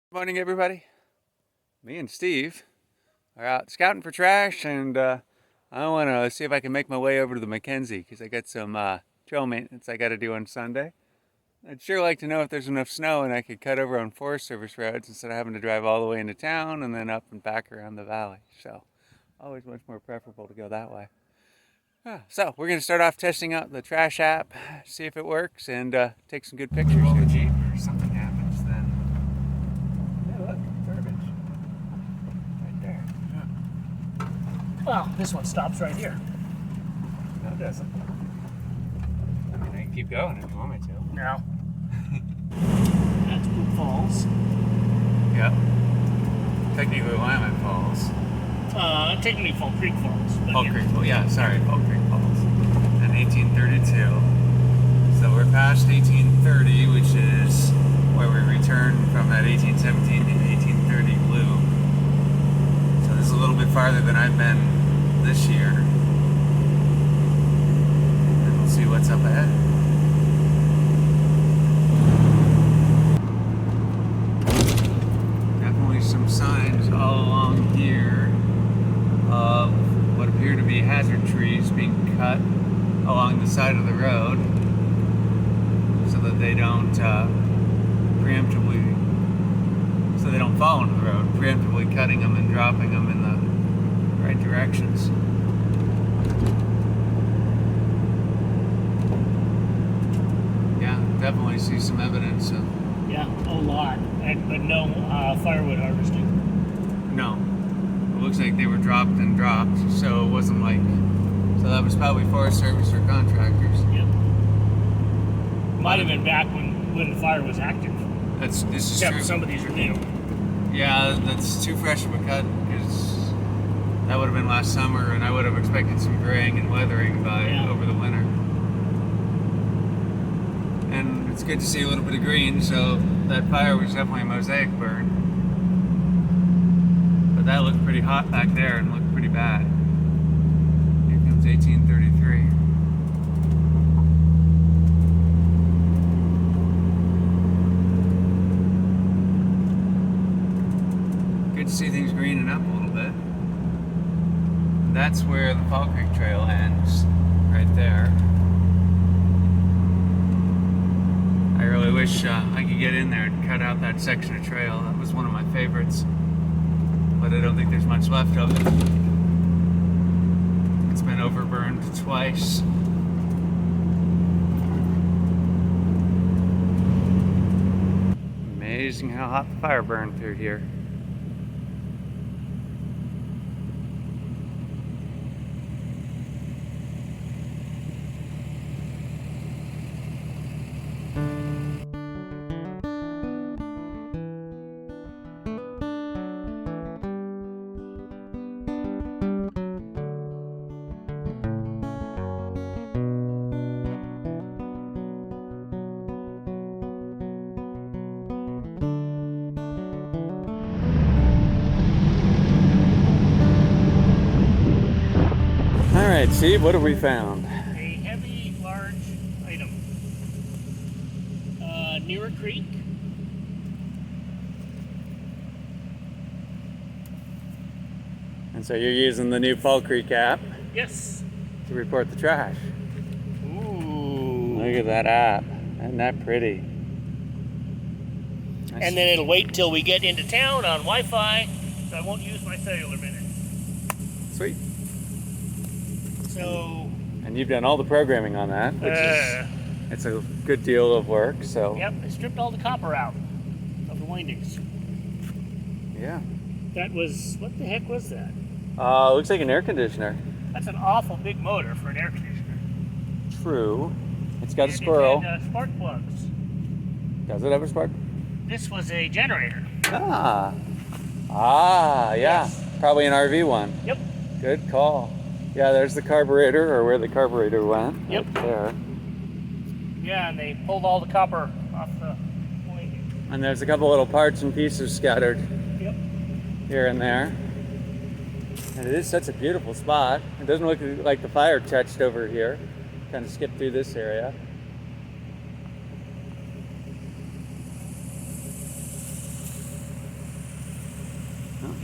Good morning, everybody. Me and Steve are out scouting for trash, and I want to see if I can make my way over to the McKenzie because I got some trail maintenance I got to do on Sunday. I'd sure like to know if there's enough snow and I could cut over on Forest Service roads instead of having to drive all the way into town and then up and back around the valley. So, always much more preferable to go that way. So, we're going to start off testing out the trash app, see if it works, and take some good pictures. Roll the Jeep or something happens, then. Yeah, look, garbage. Right there. Well, this one stops right here. No, it doesn't. I mean, I can keep going if you want me to. No. That's Blue Falls. Yep. Technically Willamette Falls. Technically Fall Creek Falls. Fall Creek Falls, yeah, sorry, Fall Creek Falls. And 1832. So we're past 1830, which is where we returned from that 1817 to 1830 loop. So this is a little bit farther than I've been this year. And we'll see what's up ahead. Definitely some signs all along here of what appear to be hazard trees being cut along the side of the road so that they don't so they don't fall into the road, preemptively cutting them and dropping them in the right directions. Yeah, definitely see some evidence of. Yeah, a lot. But no firewood harvesting. No. It looks like they were dropped and dropped, so it wasn't like. So that was probably Forest Service or contractors. Yep. Might have been back when the fire was active. This is Except true. some of these are new. Yeah, that's too fresh of a cut because that would have been last summer, and I would have expected some graying and weathering by over the winter. And it's good to see a little bit of green, so that fire was definitely a mosaic burn. But that looked pretty hot back there and looked pretty bad. Here comes 1833. Good to see things greening up a little bit. And that's where the Fall Creek Trail ends, right there. I really wish I could get in there and cut out that section of trail. That was one of my favorites. But I don't think there's much left of it. It's been overburned twice. Amazing how hot the fire burned through here. All right, Steve, what have we found? A heavy, large item. Near a creek. And so you're using the new Fall Creek app Yes. to report the trash. Ooh. Look at that app. Isn't that pretty? And then it'll wait till we get into town on Wi-Fi, so I won't use my cellular minutes. Sweet. So. And you've done all the programming on that, which is it's a good deal of work. So. Yep, I stripped all the copper out of the windings. Yeah. That was, what the heck was that? Looks like an air conditioner. That's an awful big motor for an air conditioner. True. It's got a And squirrel. It had spark plugs. Does it have a spark? This was a generator. Yeah. Yes. Probably an RV one. Yep. Good call. Yeah, there's the carburetor, or where the carburetor went. Yep. Right there. Yeah, and they pulled all the copper off the winding. And there's a couple little parts and pieces scattered Yep. here and there. And it is such a beautiful spot. It doesn't look like the fire touched over here. Kind of skipped through this area.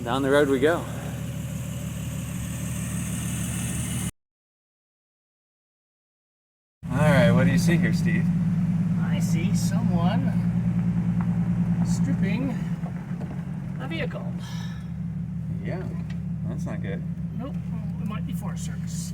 Down the road we go. All right, what do you see here, Steve? I see someone stripping a vehicle. Yeah, that's not good. Nope, it might be Forest Service.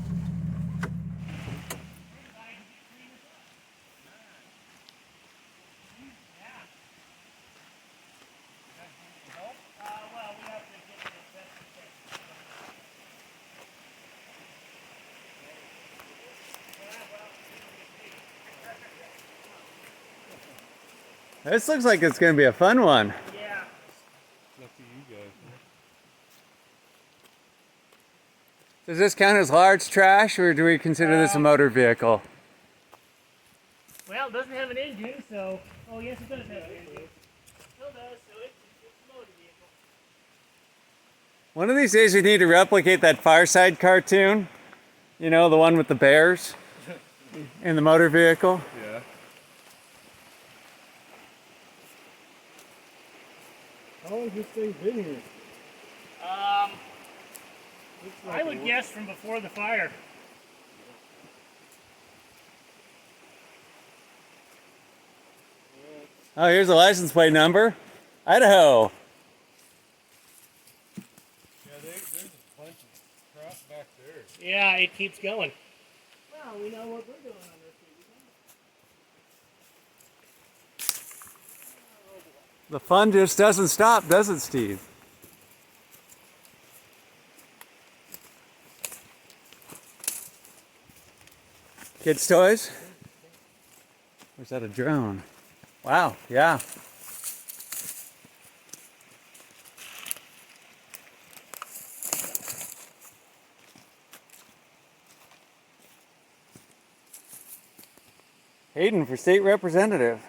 This looks like it's going to be a fun one. Yeah. Lucky you guys. Does this count as large trash, or do we consider this a motor vehicle? Well, it doesn't have an engine, so... Oh, yes, it does have an engine. Still does, so it's a motor vehicle. One of these days we need to replicate that Fireside cartoon. You know, the one with the bears in the motor vehicle. Yeah. How long has this thing been here? I would guess from before the fire. Oh, here's the license plate number. Idaho. Yeah, there's a bunch of crap back there. Yeah, it keeps going. Well, we know what we're doing on this weekend. The fun just doesn't stop, does it, Steve? Kids' toys? Or is that a drone? Wow, yeah. Hayden for state representative.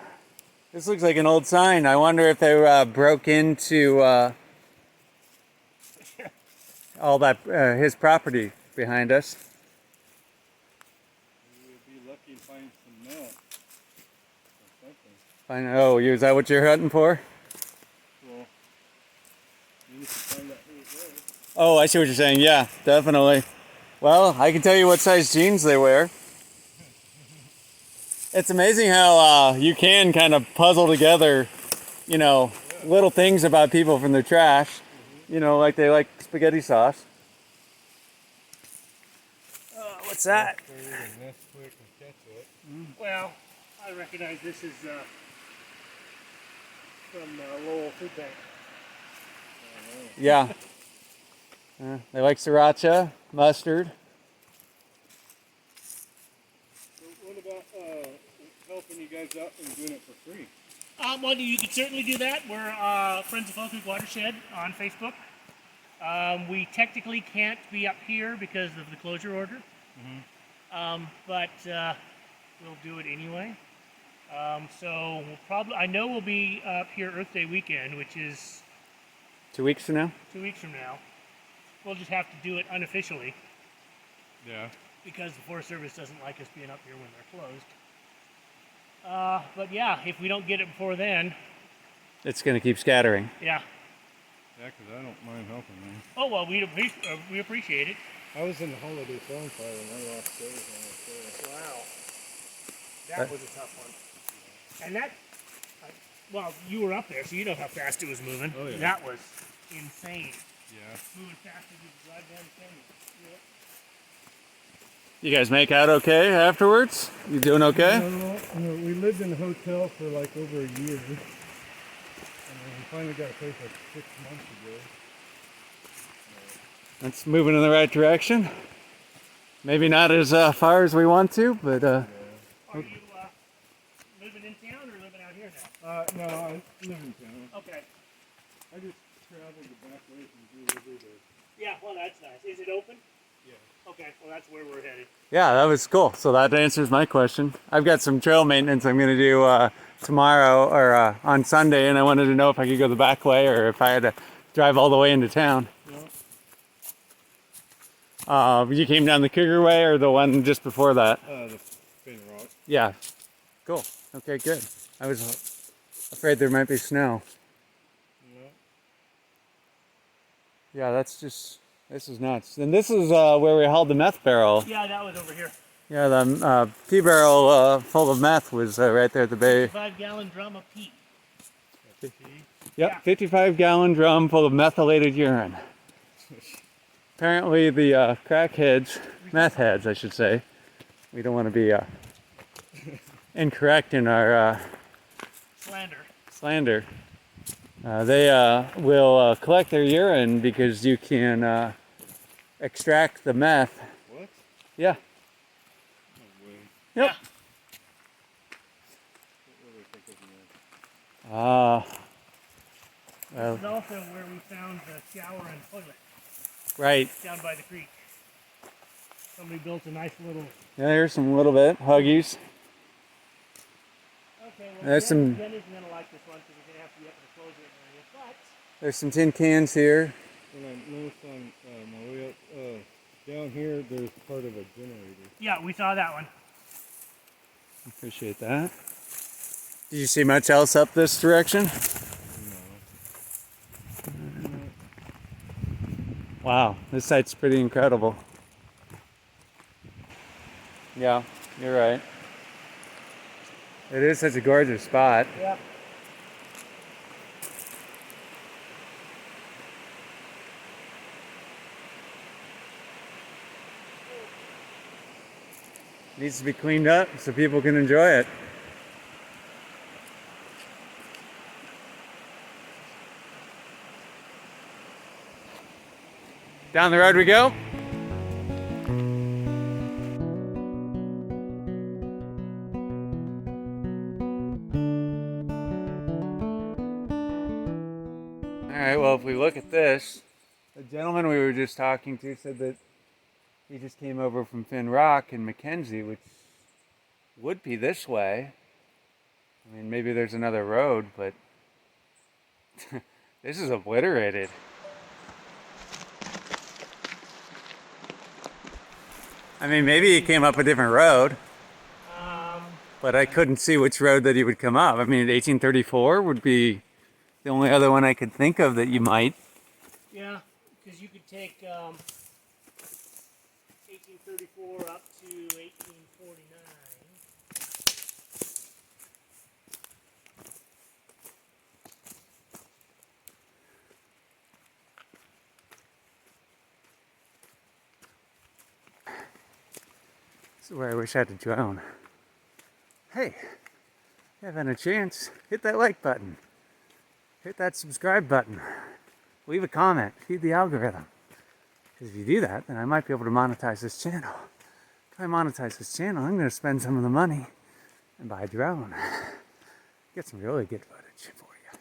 This looks like an old sign. I wonder if they broke into all that his property behind us. We'd be lucky to find some milk or something. Find, oh, is that what you're hunting for? Well, you need to find that who's there. Oh, I see what you're saying. Yeah, definitely. Well, I can tell you what size jeans they wear. It's amazing how you can kind of puzzle together, you know, little things about people from their trash. You know, like they like spaghetti sauce. What's that? Well, I recognize this is from Lowell Food Bank. Yeah. They like sriracha, mustard. What about helping you guys out and doing it for free? Well, you could certainly do that. We're Friends of Fall Creek Watershed on Facebook. We technically can't be up here because of the closure order, but we'll do it anyway. So we'll probably, I know we'll be up here Earth Day weekend, which is 2 weeks from now? 2 weeks from now. We'll just have to do it unofficially Yeah. because the Forest Service doesn't like us being up here when they're closed. But yeah, if we don't get it before then, It's going to keep scattering. yeah. Yeah, because I don't mind helping, man. Oh well, we appreciate it. I was in the holiday farm fire and I lost everything up there. Wow, that was a tough one. And that, well, you were up there, so you know how fast it was moving. Oh, yeah. That was insane. Yeah. Moving faster than you drive down the canyon. You guys make out okay afterwards? You doing okay? No, we lived in a hotel for like over a year. And we finally got a place like 6 months ago. That's moving in the right direction. Maybe not as far as we want to, but Are you living in town or living out here now? No, I live in town. Okay. I just traveled the back way from Blue River to... Yeah, well, that's nice. Is it open? Yeah. Okay, well, that's where we're headed. yeah, that was cool. So that answers my question. I've got some trail maintenance I'm going to do tomorrow or on Sunday, and I wanted to know if I could go the back way or if I had to drive all the way into town. You came down the Cougar Way or the one just before that? The Spin Rock. Yeah. Cool. Okay, good. I was afraid there might be snow. Yeah, this is nuts. And this is where we hauled the meth barrel. Yeah, that was over here. Yeah, the pea barrel full of meth was right there at the bay. 5-gallon drum of pee. Yep, Yeah. 55-gallon drum full of methylated urine. Apparently the crackheads, meth heads I should say, we don't want to be incorrect in our slander. They will collect their urine because you can extract the meth. What? Yeah. No way. Yep. Yeah. Well, This is also where we found the shower and toilet right. down by the creek. Somebody built a nice little. Yeah, here's some little bit huggies. Okay, well, There's some. Jen isn't gonna like this one because we're gonna have to be up in the closure area, but. There's some tin cans here. And I noticed on my way up down here, there's part of a generator. Yeah, we saw that one. Appreciate that. Did you see much else up this direction? No. Wow, this site's pretty incredible. Yeah, you're right. It is such a gorgeous spot. Yeah. Needs to be cleaned up so people can enjoy it. Down the road we go. Alright, well if we look at this, the gentleman we were just talking to said that he just came over from Finn Rock in McKenzie, which would be this way. I mean, maybe there's another road, but this is obliterated. I mean, maybe he came up a different road, but I couldn't see which road that he would come up. I mean, 1834 would be the only other one I could think of that you might. Yeah, because you could take 1834 up to 1849. This is where I wish I had a drone. Hey, if you haven't a chance, hit that like button. Hit that subscribe button. Leave a comment. Feed the algorithm. Because if you do that, then I might be able to monetize this channel. If I monetize this channel, I'm going to spend some of the money and buy a drone. Get some really good footage for you.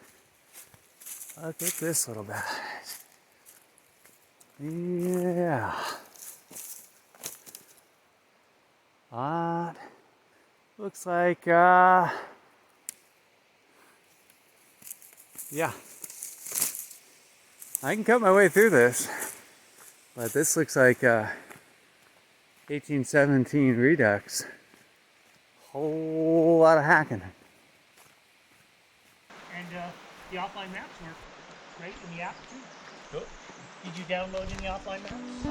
Look at this little guy. Yeah. That looks like, yeah. I can cut my way through this, but this looks like 1817 Redux. Whole lot of hacking. And the offline maps work great in the app too. Did you download any offline maps?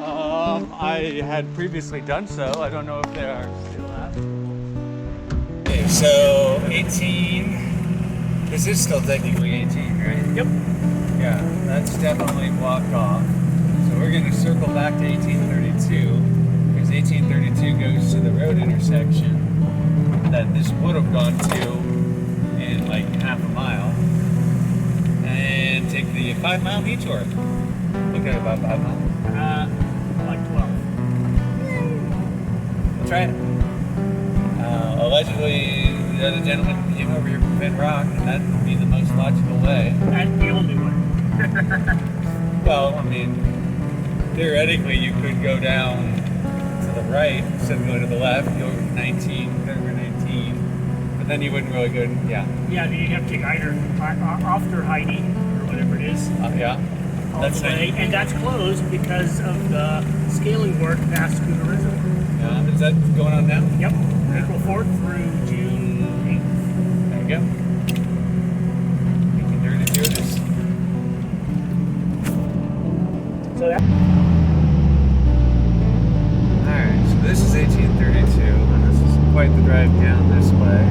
I had previously done so. I don't know if they are still up. Okay, so 18. This is still technically 18, right? Yep. Yeah, that's definitely blocked off. So we're going to circle back to 1832 because 1832 goes to the road intersection that this would have gone to in like half a mile and take the 5-mile detour. Look at about 5 miles. Like 12. We'll try it. Allegedly, the other gentleman came over here from Finn Rock, and that would be the most logical way. That's the only one. Well, I mean, theoretically, you could go down to the right instead of going to the left, go 19, over 19, but then you wouldn't really go, yeah. Yeah, then you'd have to take either after Heidi or whatever it is. Yeah. All That's the way, it. and that's closed because of the scaling work past Scooterism. Yeah, is that going on now? Yep, April 4th through June 8th. There you go. We can do this. So that. Alright, so this is 1832, and this is quite the drive down this way.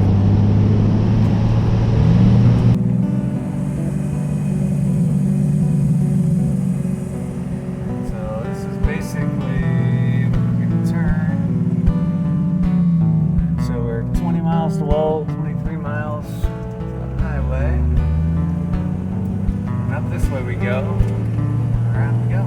So this is basically where we're going to turn. So we're 20 miles to Lowell, 23 miles to the highway. And up this way we go. Around we go.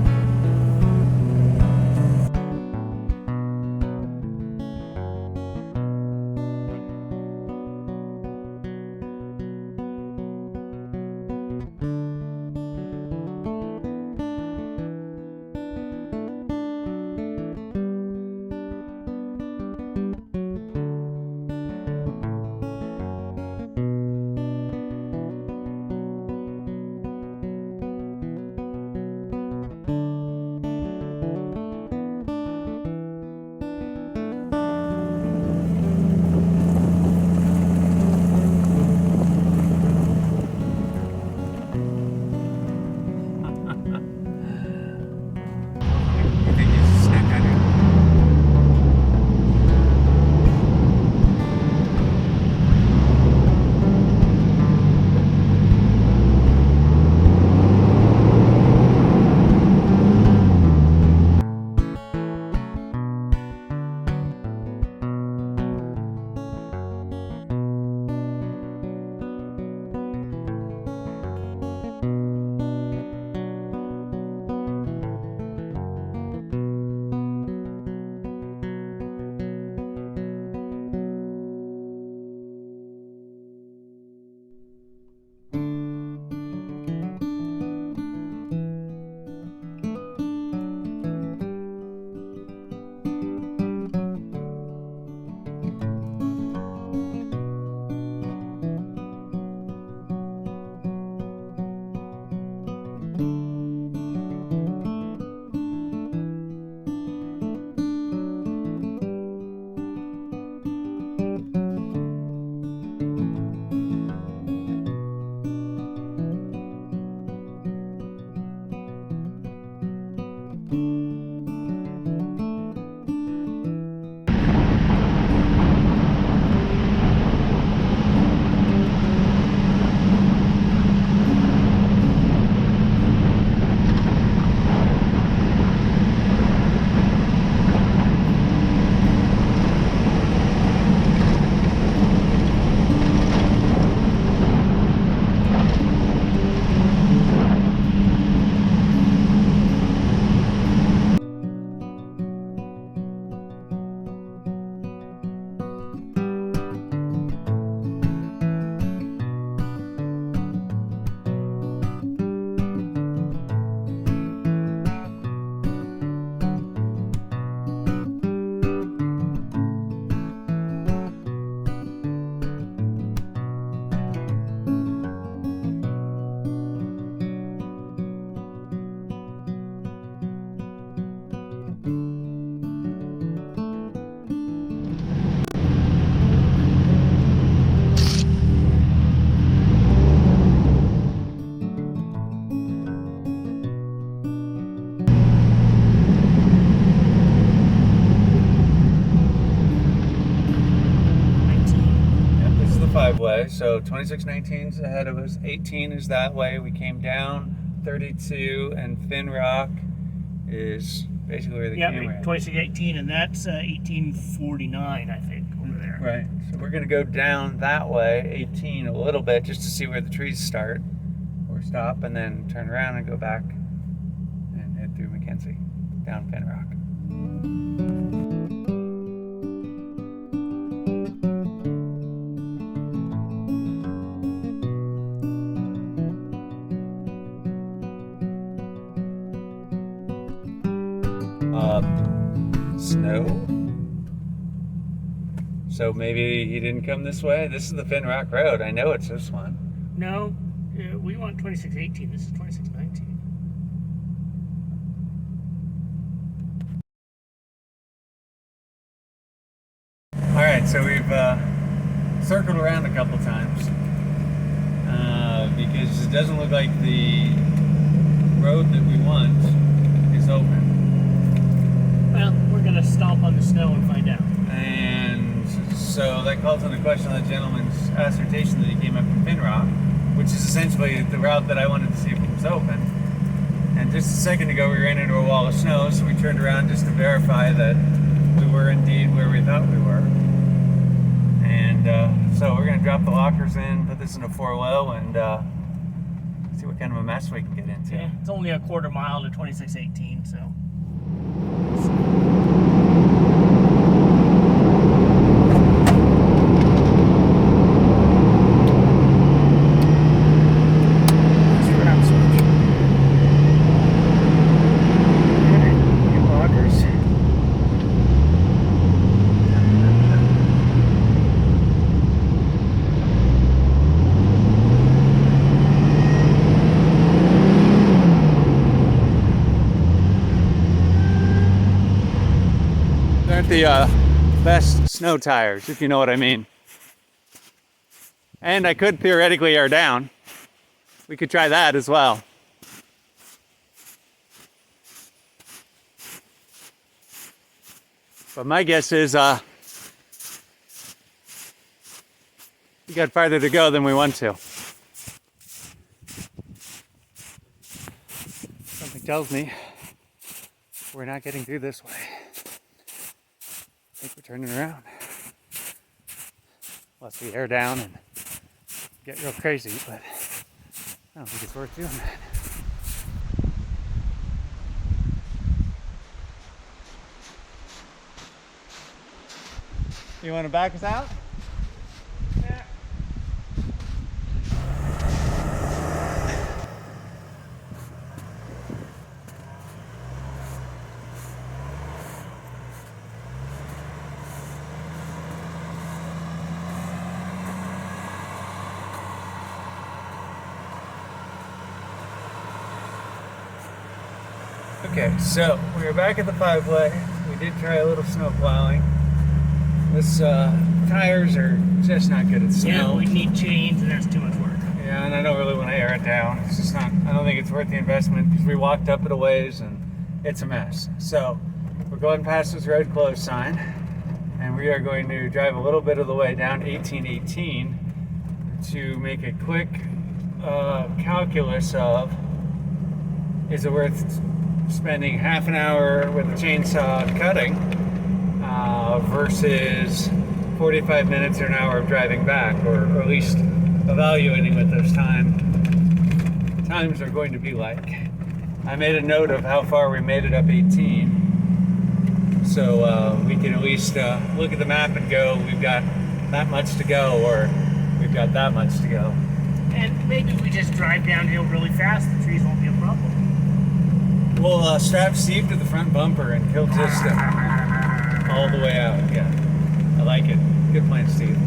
Way. So 2619 is ahead of us, 18 is that way. We came down 32, and Finn Rock is basically where they came at. 2618, and that's 1849, I think, over there. Right. So we're going to go down that way, 18, a little bit, just to see where the trees start or stop, and then turn around and go back and head through McKenzie, down Finn Rock. Snow. So maybe he didn't come this way. This is the Finn Rock Road. I know it's this one. No, we want 2618. This is 2619. All right, so we've circled around a couple times because it doesn't look like the road that we want and find out. And so that calls into question the gentleman's assertion that he came up from Pinrock, which is essentially the route that I wanted to see if it was open. And just a second ago we ran into a wall of snow, so we turned around just to verify that we were indeed where we thought we were. And so we're going to drop the lockers in, put this in a 4-wheel, and see what kind of a mess we can get into. Yeah, it's only a quarter mile to 2618, so. The best snow tires, if you know what I mean. And I could theoretically air down. We could try that as well. But my guess is we got farther to go than we want to. Something tells me we're not getting through this way. I think we're turning around. Unless we air down and get real crazy, but I don't think it's worth doing that. You want to back us out? Yeah. Okay, so we are back at the 5-way. We did try a little snow plowing. This tires are just not good at snow. Yeah, we need chains, and that's too much work. Yeah, and I don't really want to air it down. It's just not. I don't think it's worth the investment because we walked up it a ways and it's a mess. So we're going past this road closed sign, and we are going to drive a little bit of the way down 1818 to make a quick calculus of, is it worth spending half an hour with a chainsaw cutting versus 45 minutes or an hour of driving back, or at least evaluating what those times are going to be like. I made a note of how far we made it up 18, so we can at least look at the map and go, we've got that much to go, or we've got that much to go. And maybe we just drive downhill really fast, the trees won't be a problem. We'll strap Steve to the front bumper and he'll just all the way out. Yeah, I like it. Good plan, Steve.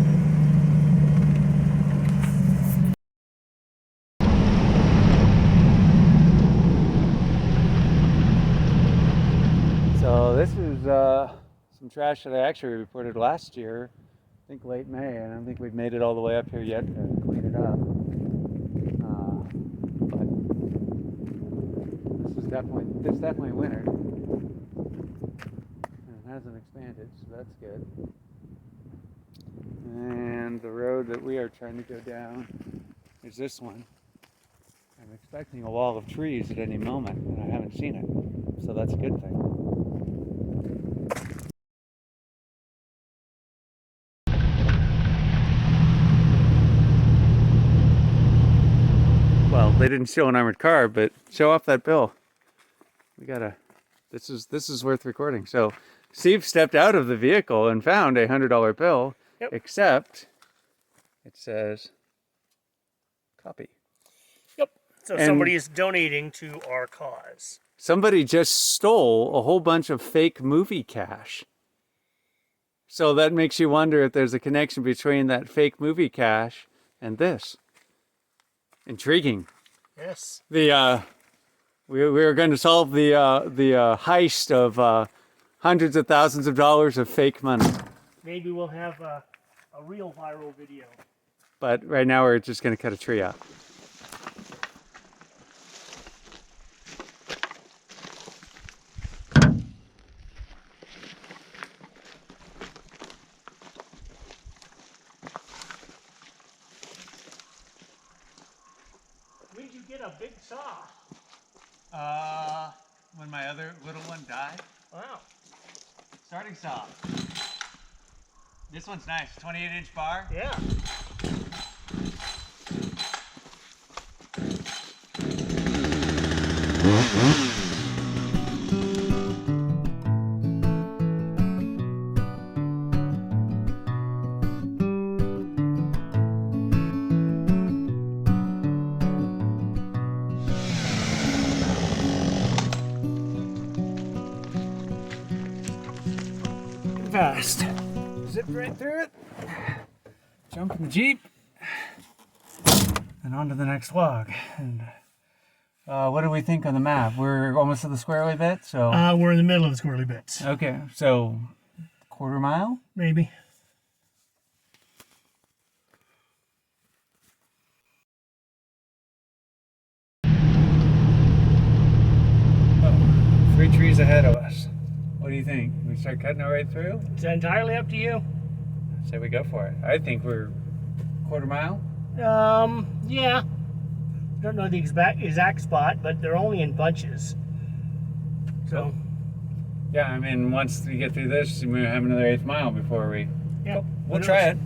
So this is some trash that I actually reported last year, I think late May, and I don't think we've made it all the way up here yet to clean it up. But this is definitely winter. And it hasn't expanded, so that's good. And the road that we are trying to go down is this one. I'm expecting a wall of trees at any moment, and I haven't seen it, so that's a good thing. Well, they didn't show an armored car, but show off that bill. We gotta. This is worth recording. So, Steve stepped out of the vehicle and found a $100 bill. Yep. Except it says copy. Yep. So And somebody is donating to our cause. somebody just stole a whole bunch of fake movie cash. So that makes you wonder if there's a connection between that fake movie cash and this. Intriguing. Yes. We were going to solve the heist of hundreds of thousands of dollars of fake money. Maybe we'll have a real viral video. But right now we're just going to cut a tree out. a big saw. When my other little one died. Wow. Starting saw. This one's nice, 28-inch bar. Yeah. Fast. Zip right through it. Jump in the Jeep. And on to the next log. And what do we think on the map? We're almost to the squirrely bit, so. We're in the middle of the squirrely bits. Okay, so quarter mile? Maybe. Oh, 3 trees ahead of us. What do you think? We start cutting it right through? It's entirely up to you. Say we go for it. I think we're quarter mile. Yeah. Don't know the exact spot, but they're only in bunches. So. Yeah, I mean, once we get through this, we have another 1/8 mile before we. Yeah. We'll try it.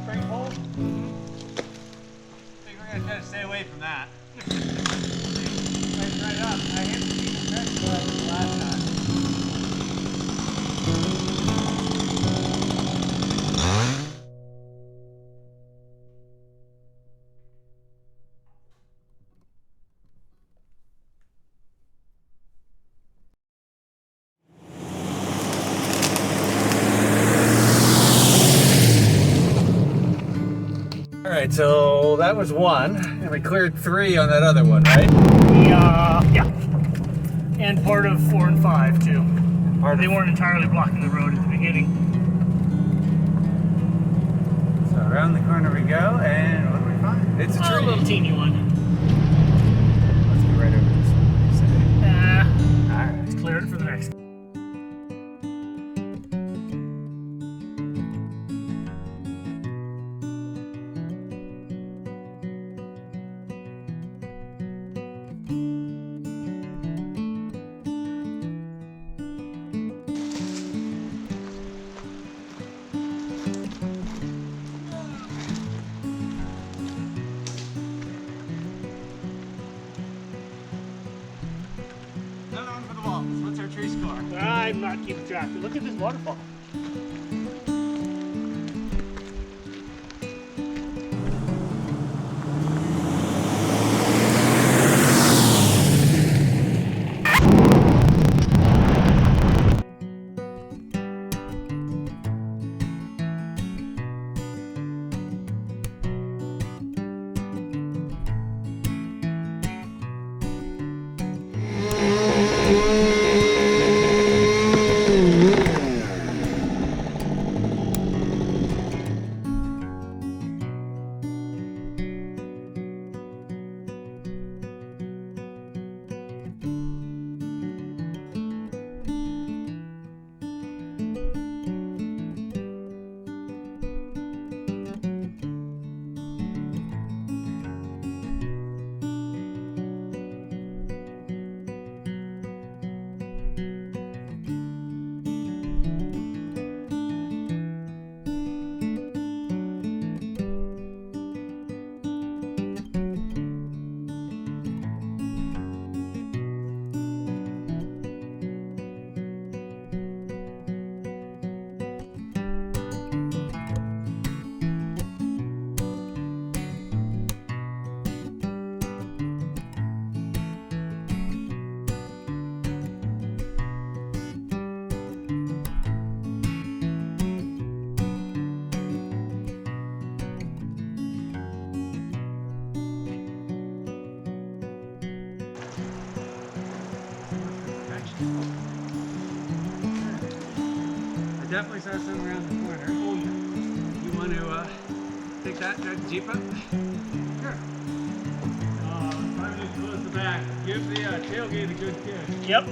Spring pole? I think we're going to try to stay away from that. Right up. I hit the deep press last time. Alright, so that was 1, and we cleared 3 on that other one, right? Yeah. And part of 4 and 5 too. They weren't entirely blocking the road at the beginning. So around the corner we go, and what do we find? It's a tree. A little teeny one. Let's go right over this one. Alright. Let's clear it for the next. What's our tree score? I'm not keeping track. Look at this waterfall. definitely saw some around the corner. Oh yeah. You want to take that, drive the Jeep up? Sure. Probably just close the back. Give the tailgate a good kick. Yep.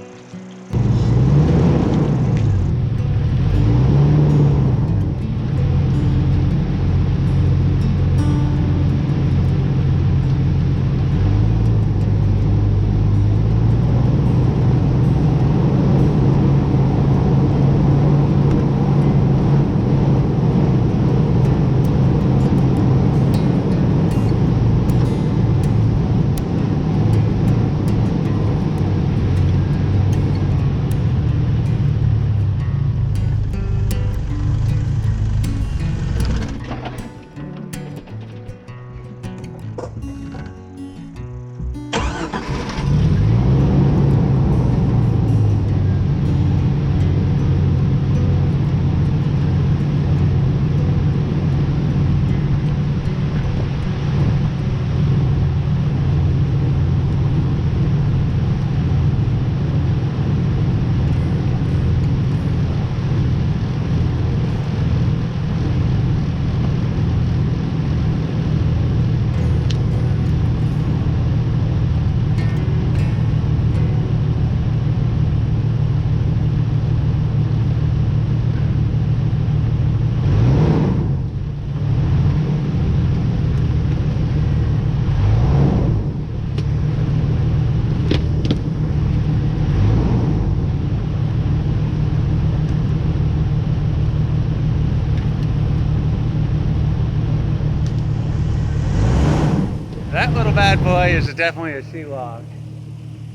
That little bad boy is definitely a sea log.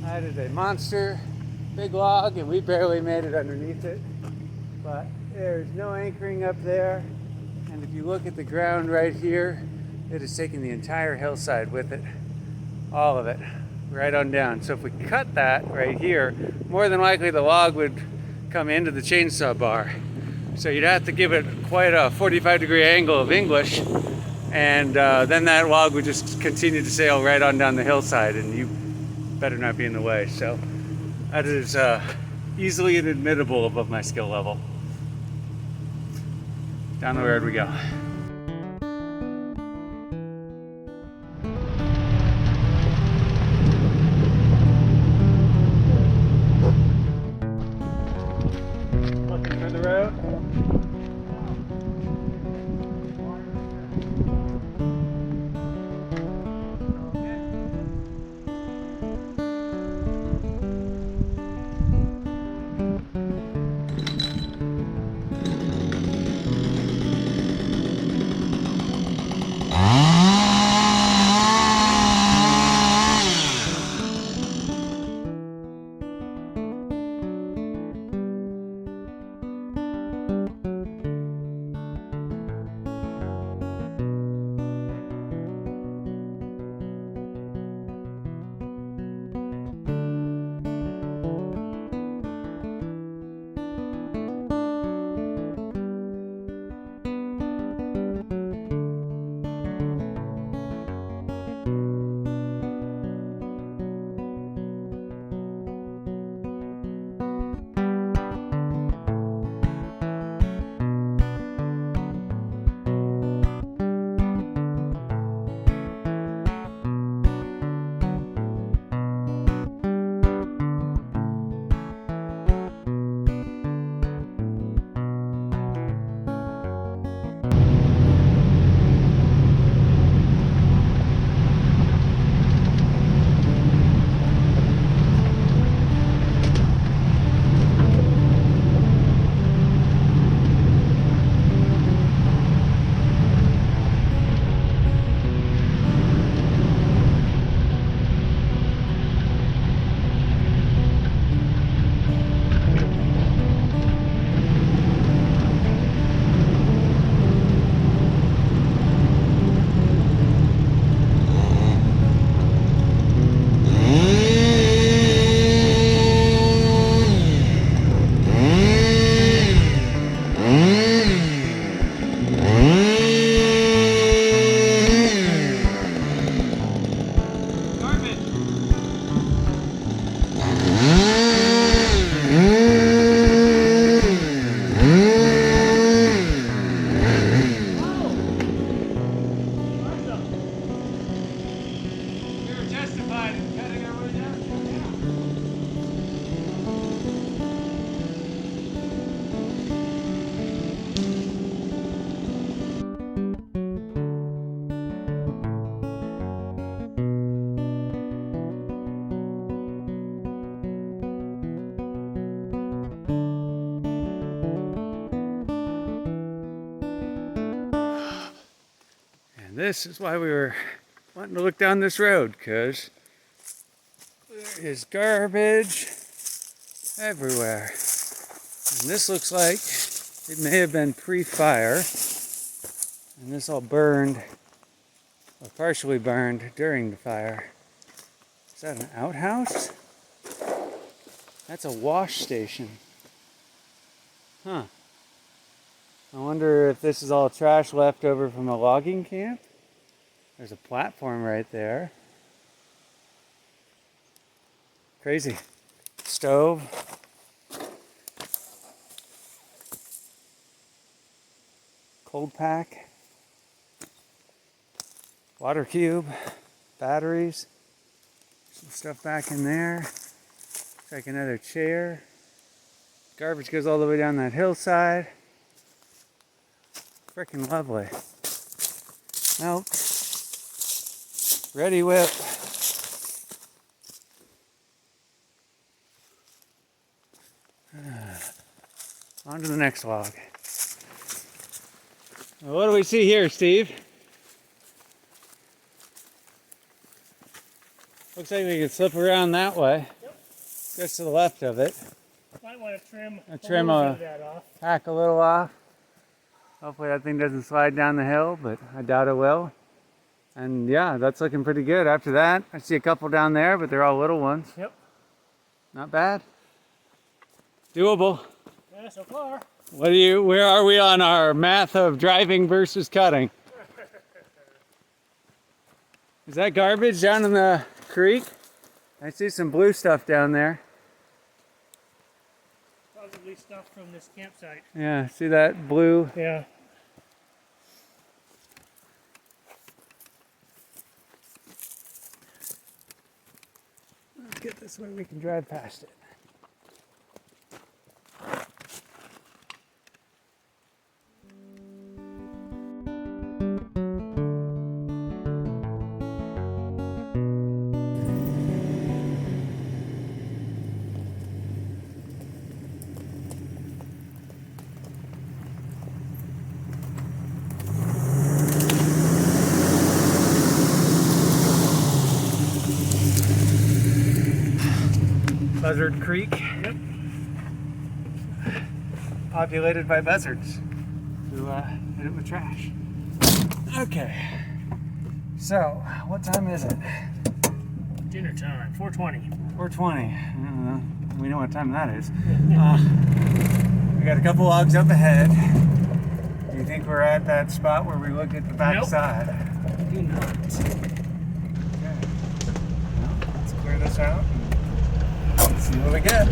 That is a monster, big log, and we barely made it underneath it. But there's no anchoring up there. And if you look at the ground right here, it has taken the entire hillside with it. All of it, right on down. So if we cut that right here, more than likely the log would come into the chainsaw bar. So you'd have to give it quite a 45-degree angle of English, and then that log would just continue to sail right on down the hillside, and you better not be in the way. So that is easily inadmissible above my skill level. Down the road we go. Looking for the road. And this is why we were wanting to look down this road, because there is garbage everywhere. And this looks like it may have been pre-fire. And this all burned, or partially burned during the fire. Is that an outhouse? That's a wash station. Huh. I wonder if this is all trash left over from a logging camp. There's a platform right there. Crazy. Stove. Cold pack. Water cube. Batteries. Some stuff back in there. Looks like another chair. Garbage goes all the way down that hillside. Freaking lovely. Milk. Ready whip. On to the next log. Well, what do we see here, Steve? Looks like we can slip around that way. Yep. Just to the left of it. Might want to trim Trim hack a little off. Hopefully that thing doesn't slide down the hill, but I doubt it will. And yeah, that's looking pretty good. After that, I see a couple down there, but they're all little ones. Yep. Not bad. Doable. Yeah, so far. Where are we on our math of driving versus cutting? Is that garbage down in the creek? I see some blue stuff down there. Probably stuff from this campsite. Yeah, see that blue? Yeah. Let's get this way we can drive past it. Buzzard Creek. Yep. Populated by buzzards who hit it with trash. Okay. So, what time is it? Dinner time. 4:20. 4:20. I don't know. We know what time that is. We got a couple logs up ahead. Do you think we're at that spot where we look at the back Nope. side? I do not. Okay. Well, let's clear this out and see what we get.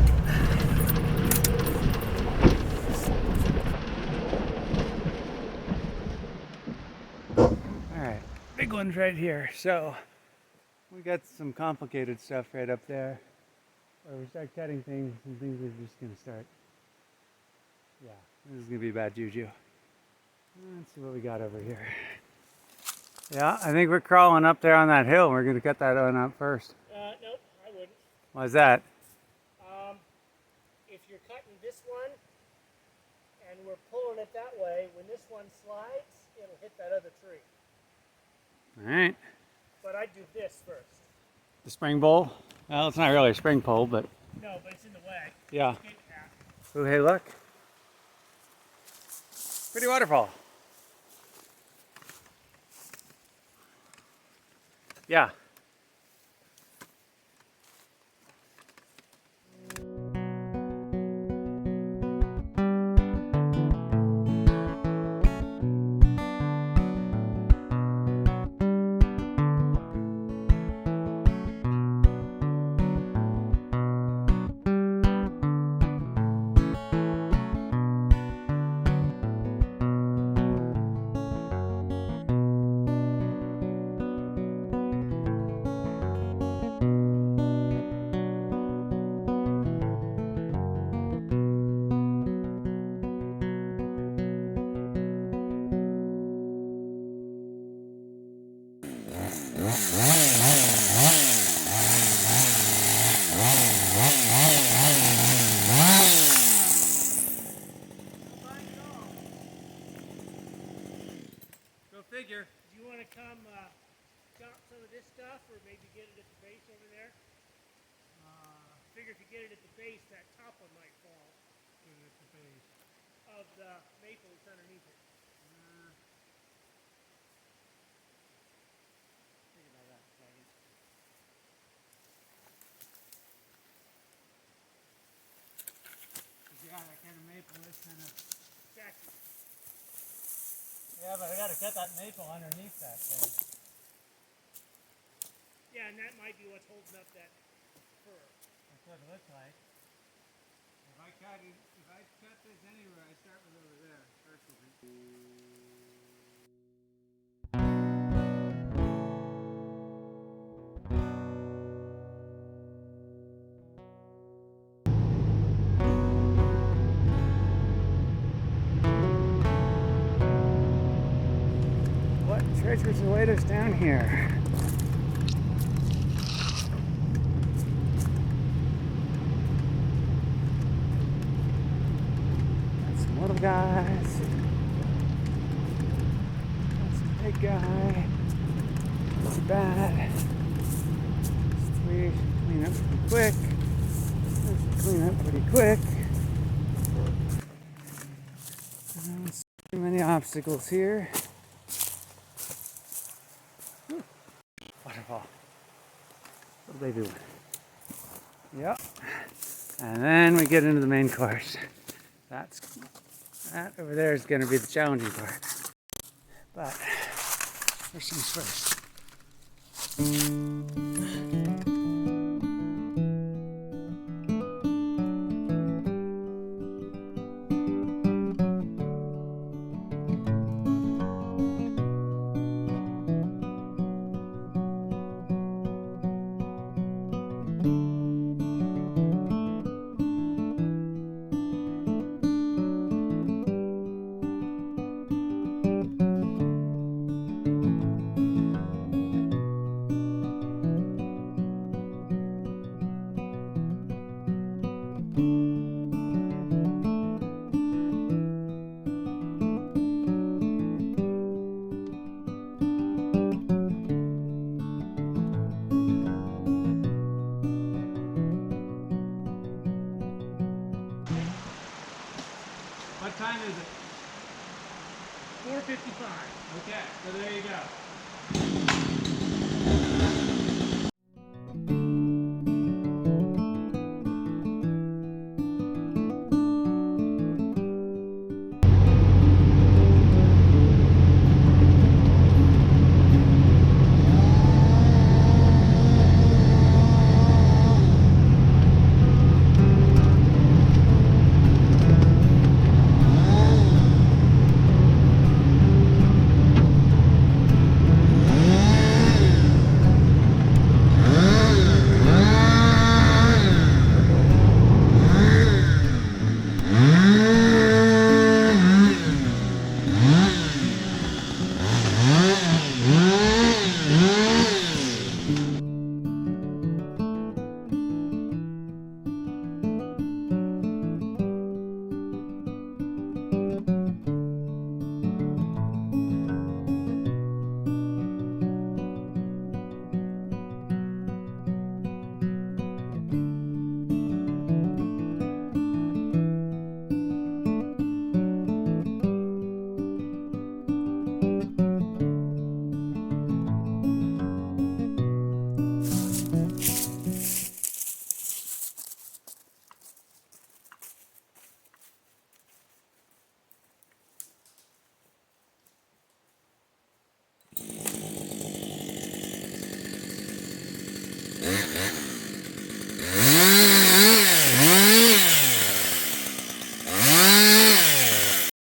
Alright, big one's right here. So, we got some complicated stuff right up there. Where we start cutting things and things are just going to start. Yeah, this is going to be bad juju. Let's see what we got over here. Yeah, I think we're crawling up there on that hill. We're going to cut that one up first. Nope, I wouldn't. Why's that? If you're cutting this one and we're pulling it that way, when this one slides, it'll hit that other tree. Alright. But I'd do this first. The spring bowl? Well, it's not really a spring pole, but No, but it's in the way. yeah. Okay, yeah. Ooh, hey, look. Pretty waterfall. Yeah. get it at the base, that top one might fall. Get it at the base. Of the maple that's underneath it. Think about that for a second. Yeah, that kind of maple is kind of... Exactly. Yeah, but I gotta cut that maple underneath that thing. Yeah, and that might be what's holding up that fir. That's what it looks like. If I cut this anywhere, I start with over there. First will be... What treasures await us down here? That's some little guys. That's a big guy. That's bad. These three clean up pretty quick. Those clean up pretty quick. I don't see too many obstacles here. Waterfall. Little baby one. Yep. And then we get into the main course. That over there is going to be the challenging part. But first things first. What time is it? 4:55. Okay, so there you go.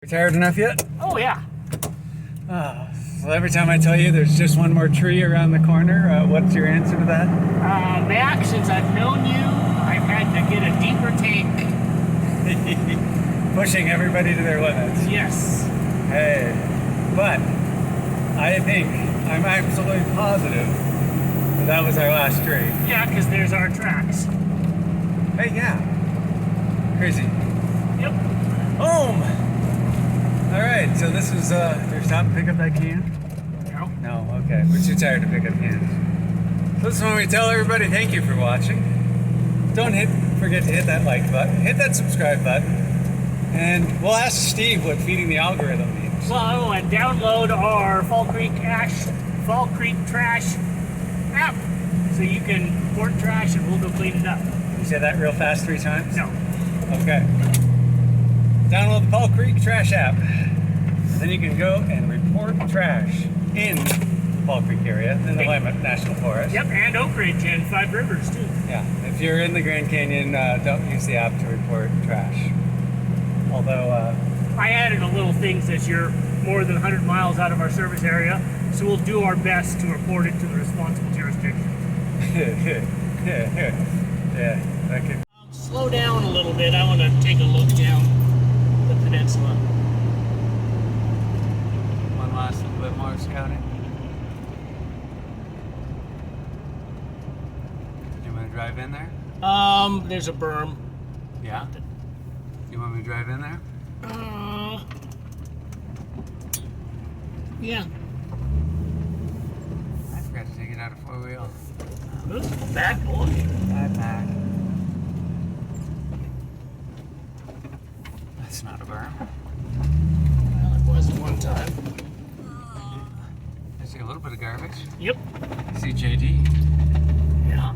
Tired enough yet? Oh yeah. Well, every time I tell you there's just one more tree around the corner, what's your answer to that? Mac, since I've known you, I've had to get a deeper tank. Pushing everybody to their limits. Yes. Hey, but I think, I'm absolutely positive that was our last tree. Yeah, because there's our tracks. Hey, yeah. Crazy. Yep. Home! Alright, so this is, you're stopping to pick up that can? No. No, okay. We're too tired to pick up cans. So this is when we tell everybody thank you for watching. Don't forget to hit that like button, hit that subscribe button, and we'll ask Steve what feeding the algorithm means. Well, and download our Fall Creek Trash app so you can report trash and we'll go clean it up. You say that real fast 3 times? No. Okay. Download the Fall Creek Trash app. Then you can go and report trash in the Fall Creek area, in the Willamette National Forest. Yep, and Oak Ridge and Five Rivers too. Yeah, if you're in the Grand Canyon, don't use the app to report trash. Although, I added a little thing says you're more than 100 miles out of our service area, so we'll do our best to report it to the responsible jurisdiction. yeah, that could. Slow down a little bit. I want to take a look down the peninsula. One last little bit more scouting. You want to drive in there? There's a berm. Yeah. You want me to drive in there? Yeah. I forgot to take it out of 4-wheel. Ooh, bad boy. Back. That's not a berm. Well, it was one time. I see a little bit of garbage. Yep. I see JD. Yeah.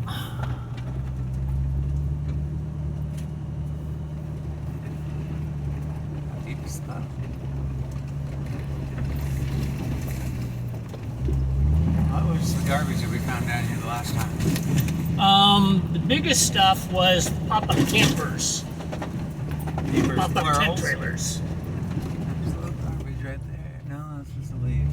How deep is the puddle? What was the garbage that we found down here the last time? The biggest stuff was pop-up campers. Pop-up tent trailers. There's a little garbage right there. No, that's just a leaf.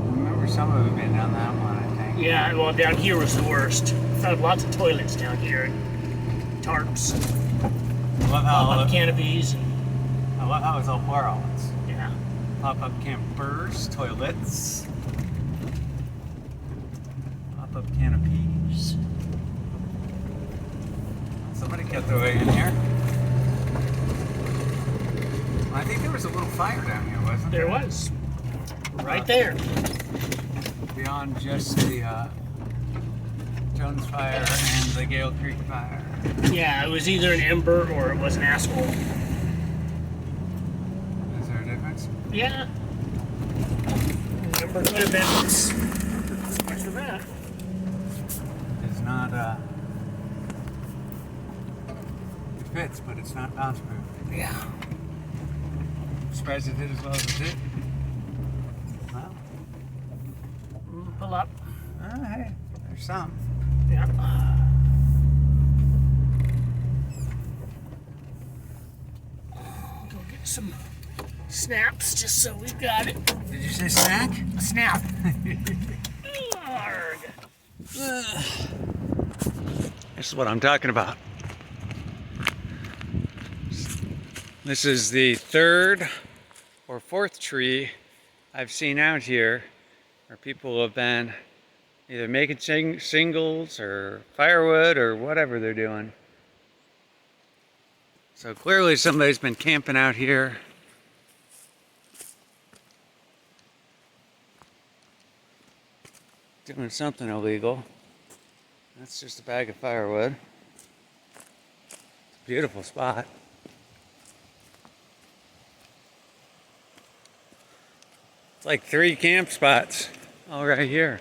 I remember some of it being down that one, I think. Yeah, well, down here was the worst. Found lots of toilets down here and tarps, I love how pop-up canopies, and I love how it's all plural. It's yeah. pop-up campers, toilets, pop-up canopies. Somebody kept their way in here. I think there was a little fire down here, wasn't there? There was. Right there. Beyond just the Jones fire and the Gale Creek fire. Yeah, it was either an ember or it was an asshole. Is there a difference? Yeah. Ember could have been much for that. It's not, it fits, but it's not bounce proof. Yeah. I'm surprised it did as well as it did. Well, Pull up. hey, there's some. Yeah. Go get some snaps just so we've got it. Did you say snack? A snap. Arg. This is what I'm talking about. This is the 3rd or 4th tree I've seen out here where people have been either making shingles or firewood or whatever they're doing. So clearly somebody's been camping out here. Doing something illegal. That's just a bag of firewood. It's a beautiful spot. It's like 3 camp spots all right here.